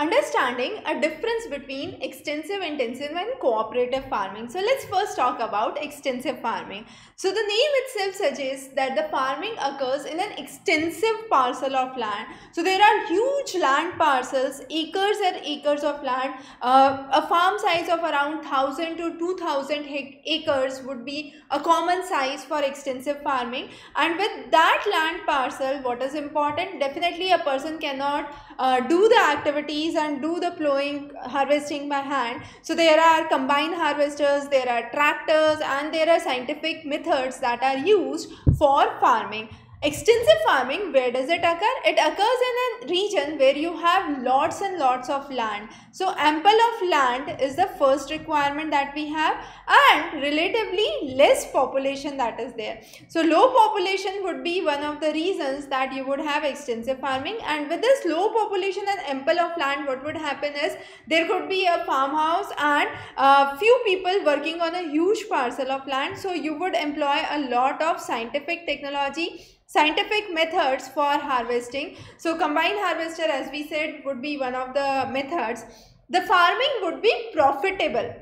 understanding a difference between extensive, intensive and cooperative farming. So let's first talk about extensive farming. So the name itself suggests that the farming occurs in an extensive parcel of land. So there are huge land parcels, acres and acres of land. A farm size of around 1000 to 2000 acres would be a common size for extensive farming. And with that land parcel, what is important? Definitely a person cannot do the activities and do the plowing, harvesting by hand. So there are combine harvesters, there are tractors, and there are scientific methods that are used for farming. Extensive farming, where does it occur? It occurs in a region where you have lots and lots of land. So ample of land is the first requirement that we have, and relatively less population that is there. So low population would be one of the reasons that you would have extensive farming. And with this low population and ample of land, what would happen is there could be a farmhouse and few people working on a huge parcel of land. So you would employ a lot of scientific technology, scientific methods for harvesting. So combined harvester, as we said, would be one of the methods. The farming would be profitable.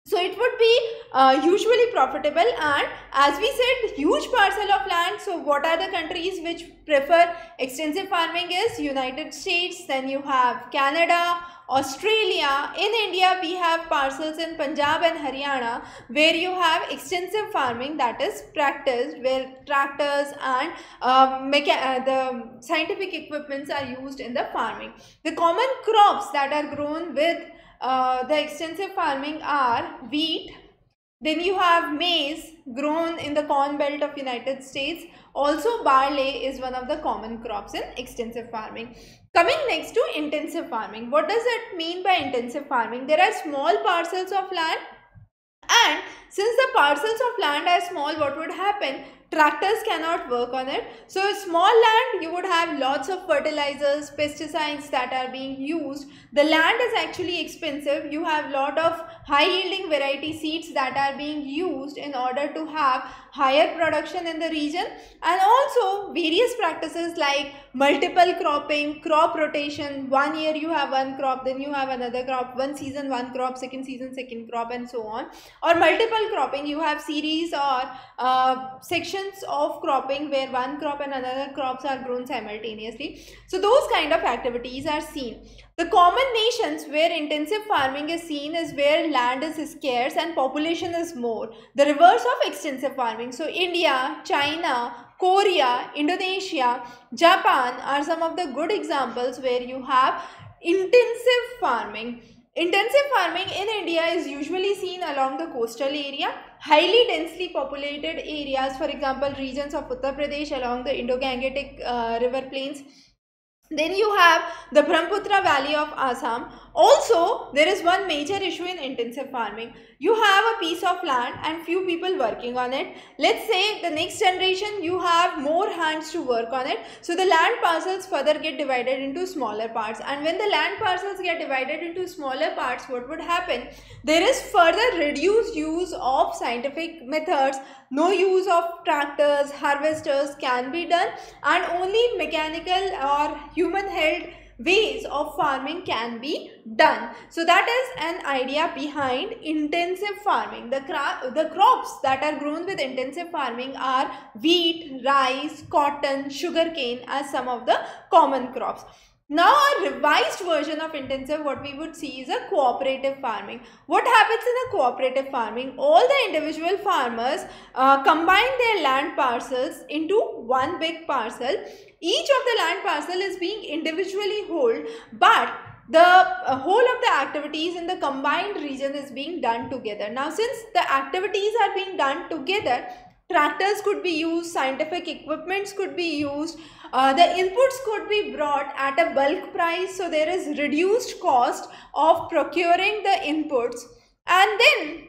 So it would be usually profitable, and as we said, huge parcel of land. So what are the countries which prefer extensive farming is United States, then you have Canada, Australia. In India, we have parcels in Punjab and Haryana where you have extensive farming that is practiced, where tractors and the scientific equipments are used in the farming. The common crops that are grown with the extensive farming are wheat, then you have maize grown in the corn belt of United States. Also barley is one of the common crops in extensive farming. Coming next to intensive farming. What does it mean by intensive farming? There are small parcels of land, and since the parcels of land are small, what would happen? Tractors cannot work on it. So small land, you would have lots of fertilizers, pesticides that are being used. The land is actually expensive. You have lot of high yielding variety seeds that are being used in order to have higher production in the region, and also various practices like multiple cropping, crop rotation. 1 year you have one crop, then you have another crop, one season one crop, second season second crop, and so on. Or multiple cropping, you have series or sections of cropping where one crop and another crops are grown simultaneously. So those kind of activities are seen. The common nations where intensive farming is seen is where land is scarce and population is more. The reverse of extensive farming. So India, China, Korea, Indonesia, Japan are some of the good examples where you have intensive farming. Intensive farming in India is usually seen along the coastal area, highly densely populated areas, for example, regions of Uttar Pradesh along the Indo-Gangetic river plains. Then you have the Brahmaputra Valley of Assam. Also, there is one major issue in intensive farming. You have a piece of land and few people working on it. Let's say the next generation you have more hands to work on it. So the land parcels further get divided into smaller parts. And when the land parcels get divided into smaller parts, what would happen? There is further reduced use of scientific methods. No use of tractors, harvesters can be done, and only mechanical or human held ways of farming can be done. So that is an idea behind intensive farming. The crops that are grown with intensive farming are wheat, rice, cotton, sugarcane as some of the common crops. Now a revised version of intensive, what we would see is a cooperative farming. What happens in a cooperative farming? All the individual farmers combine their land parcels into one big parcel. Each of the land parcel is being individually held, but the whole of the activities in the combined region is being done together. Now since the activities are being done together, tractors could be used, scientific equipments could be used, the inputs could be brought at a bulk price, so there is reduced cost of procuring the inputs, and then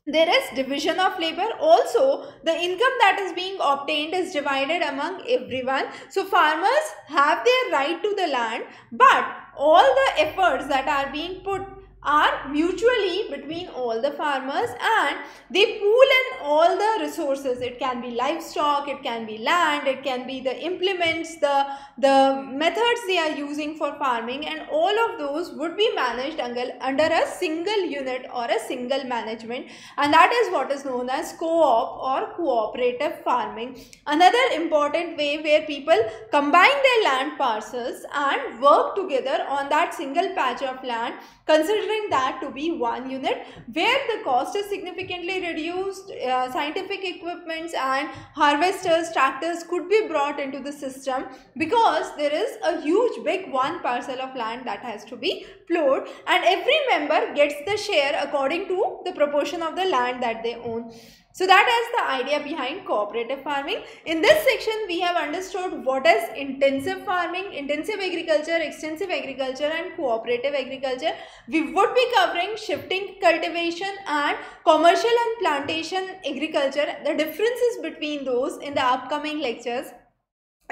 there is division of labor. Also, the income that is being obtained is divided among everyone. So farmers have their right to the land, but all the efforts that are being put are mutually between all the farmers, and they pool in all the resources. It can be livestock, it can be land, it can be the implements, the methods they are using for farming, and all of those would be managed under a single unit or a single management, and that is what is known as co-op or cooperative farming. Another important way where people combine their land parcels and work together on that single patch of land, considering that to be one unit, where the cost is significantly reduced. Scientific equipments and harvesters, tractors could be brought into the system, because there is a huge big one parcel of land that has to be plowed, and every member gets the share according to the proportion of the land that they own. So that is the idea behind cooperative farming. In this section, we have understood what is intensive farming, intensive agriculture, extensive agriculture, and cooperative agriculture. We would be covering shifting cultivation and commercial and plantation agriculture, the differences between those in the upcoming lectures.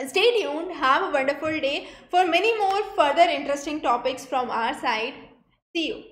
Stay tuned. Have a wonderful day for many more further interesting topics from our side. See you.